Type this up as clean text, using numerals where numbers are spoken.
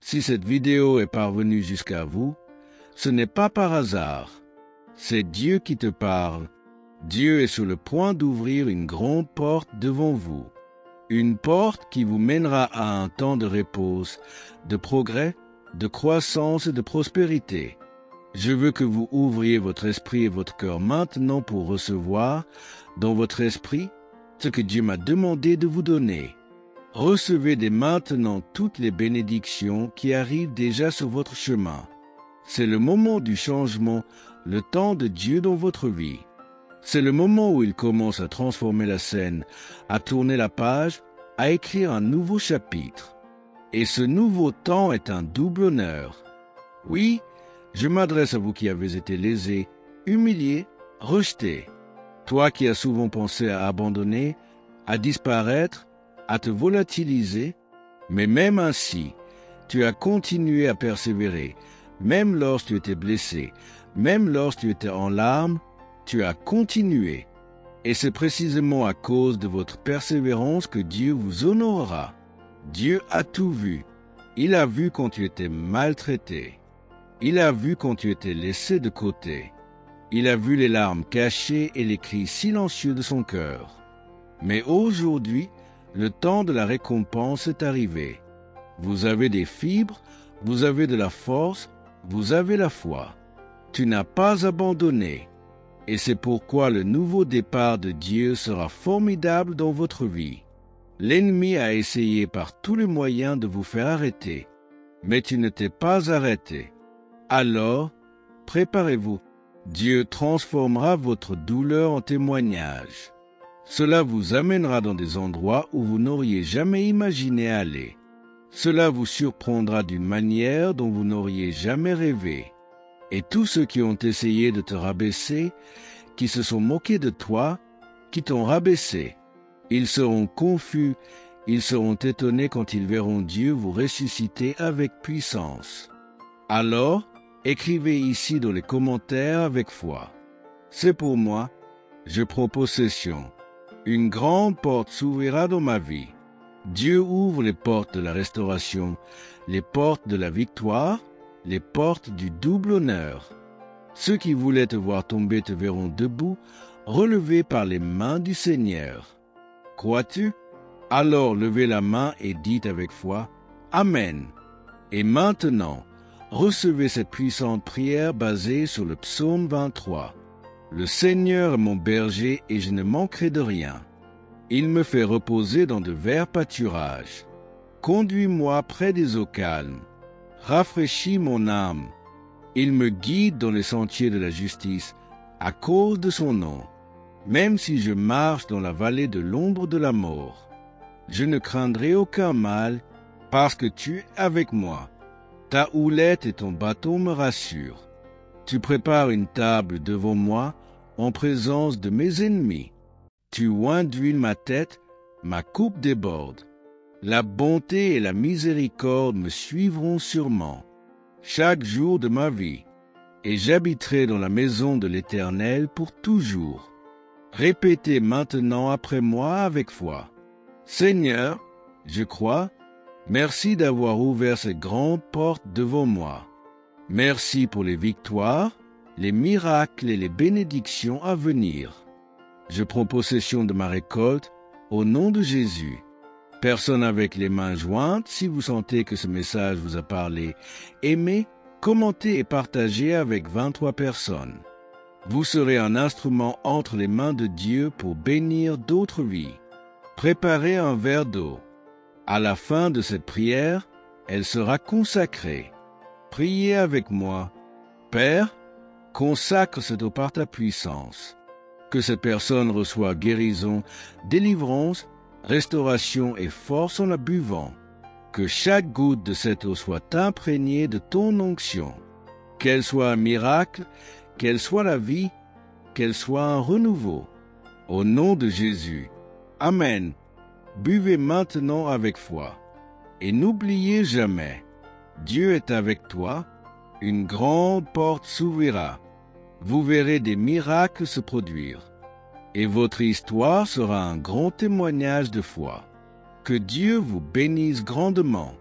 Si cette vidéo est parvenue jusqu'à vous, ce n'est pas par hasard. C'est Dieu qui te parle. Dieu est sur le point d'ouvrir une grande porte devant vous. Une porte qui vous mènera à un temps de repos, de progrès, de croissance et de prospérité. Je veux que vous ouvriez votre esprit et votre cœur maintenant pour recevoir, dans votre esprit, ce que Dieu m'a demandé de vous donner. Recevez dès maintenant toutes les bénédictions qui arrivent déjà sur votre chemin. C'est le moment du changement, le temps de Dieu dans votre vie. C'est le moment où il commence à transformer la scène, à tourner la page, à écrire un nouveau chapitre. Et ce nouveau temps est un double honneur. Oui, je m'adresse à vous qui avez été lésés, humiliés, rejetés. Toi qui as souvent pensé à abandonner, à disparaître, à te volatiliser, mais même ainsi, tu as continué à persévérer, même lorsque tu étais blessé, même lorsque tu étais en larmes, tu as continué. Et c'est précisément à cause de votre persévérance que Dieu vous honorera. Dieu a tout vu. Il a vu quand tu étais maltraité. Il a vu quand tu étais laissé de côté. Il a vu les larmes cachées et les cris silencieux de son cœur. Mais aujourd'hui, le temps de la récompense est arrivé. Vous avez des fibres, vous avez de la force, vous avez la foi. Tu n'as pas abandonné. Et c'est pourquoi le nouveau départ de Dieu sera formidable dans votre vie. L'ennemi a essayé par tous les moyens de vous faire arrêter, mais tu ne t'es pas arrêté. Alors, préparez-vous. Dieu transformera votre douleur en témoignage. Cela vous amènera dans des endroits où vous n'auriez jamais imaginé aller. Cela vous surprendra d'une manière dont vous n'auriez jamais rêvé. Et tous ceux qui ont essayé de te rabaisser, qui se sont moqués de toi, qui t'ont rabaissé, ils seront confus, ils seront étonnés quand ils verront Dieu vous ressusciter avec puissance. Alors, écrivez ici dans les commentaires avec foi. C'est pour moi, je prends possession. Une grande porte s'ouvrira dans ma vie. Dieu ouvre les portes de la restauration, les portes de la victoire, les portes du double honneur. Ceux qui voulaient te voir tomber te verront debout, relevés par les mains du Seigneur. Crois-tu? Alors levez la main et dites avec foi, Amen. Et maintenant, recevez cette puissante prière basée sur le psaume 23. Le Seigneur est mon berger et je ne manquerai de rien. Il me fait reposer dans de verts pâturages. Conduis-moi près des eaux calmes. Rafraîchis mon âme. Il me guide dans les sentiers de la justice, à cause de son nom. Même si je marche dans la vallée de l'ombre de la mort, je ne craindrai aucun mal, parce que tu es avec moi. Ta houlette et ton bâton me rassurent. Tu prépares une table devant moi, en présence de mes ennemis. Tu oins d'huile ma tête, ma coupe déborde. La bonté et la miséricorde me suivront sûrement, chaque jour de ma vie, et j'habiterai dans la maison de l'Éternel pour toujours. Répétez maintenant après moi avec foi. Seigneur, je crois, merci d'avoir ouvert cette grande porte devant moi. Merci pour les victoires, les miracles et les bénédictions à venir. Je prends possession de ma récolte au nom de Jésus. Personne avec les mains jointes, si vous sentez que ce message vous a parlé, aimez, commentez et partagez avec 23 personnes. Vous serez un instrument entre les mains de Dieu pour bénir d'autres vies. Préparez un verre d'eau. À la fin de cette prière, elle sera consacrée. Priez avec moi. Père, consacre cette eau par ta puissance. Que cette personne reçoive guérison, délivrance, restauration et force en la buvant. Que chaque goutte de cette eau soit imprégnée de ton onction. Qu'elle soit un miracle, qu'elle soit la vie, qu'elle soit un renouveau. Au nom de Jésus. Amen. Buvez maintenant avec foi. Et n'oubliez jamais, Dieu est avec toi, une grande porte s'ouvrira. Vous verrez des miracles se produire. Et votre histoire sera un grand témoignage de foi. Que Dieu vous bénisse grandement.